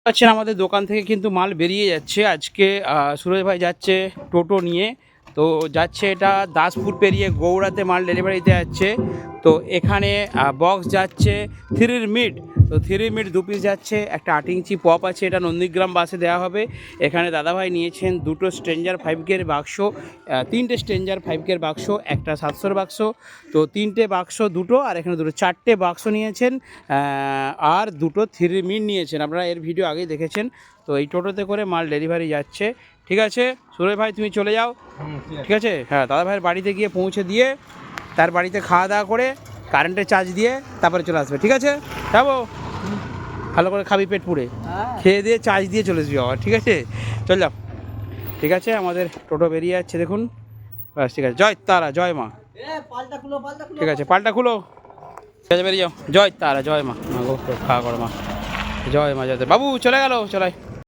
পাচ্ছেন আমাদের দোকান থেকে কিন্তু মাল বেরিয়ে যাচ্ছে আজকে। সুরজ ভাই যাচ্ছে টোটো নিয়ে, তো যাচ্ছে এটা দাসপুর পেরিয়ে গৌড়াতে মাল ডেলিভারি দিতে যাচ্ছে। তো এখানে বক্স যাচ্ছে 3 মিট, তো 3 মিট 2 পিস যাচ্ছে, একটা 8 ইঞ্চি পপ আছে, এটা নন্দীগ্রাম বাসে দেওয়া হবে। এখানে দাদাভাই নিয়েছেন দুটো স্ট্রেঞ্জার 5K বাক্স, 3টে স্ট্রেঞ্জার 5K বাক্স, একটা 700 বাক্স, তো 3টে বাক্স দুটো, আর এখানে দুটো 4টে বাক্স নিয়েছেন, আর দুটো 3 মিট নিয়েছেন। আপনারা এর ভিডিও আগেই দেখেছেন। তো এই টোটোতে করে মাল ডেলিভারি যাচ্ছে। ঠিক আছে সুরজ ভাই, তুমি চলে যাও। ঠিক আছে, হ্যাঁ, দাদা ভাইয়ের বাড়িতে গিয়ে পৌঁছে দিয়ে তার বাড়িতে খাওয়া দাওয়া করে কারেন্টের চার্জ দিয়ে তারপরে চলে আসবে। ঠিক আছে, যাবো, ভালো করে খাবি পেট পুড়ে, খেয়ে দিয়ে চার্জ দিয়ে চলে আসবি আবার। ঠিক আছে, চল যাও। ঠিক আছে, আমাদের টোটো বেরিয়ে যাচ্ছে দেখুন। ব্যাস, ঠিক আছে, জয় তারা জয় মা। ঠিক আছে, পাল্টা খুলো, ঠিক আছে, বেরিয়ে যাও। জয় তারা জয় মা, মা গো খাওয়া করো মা, জয় মা, জয় বাবু চলে গেল, চলাই।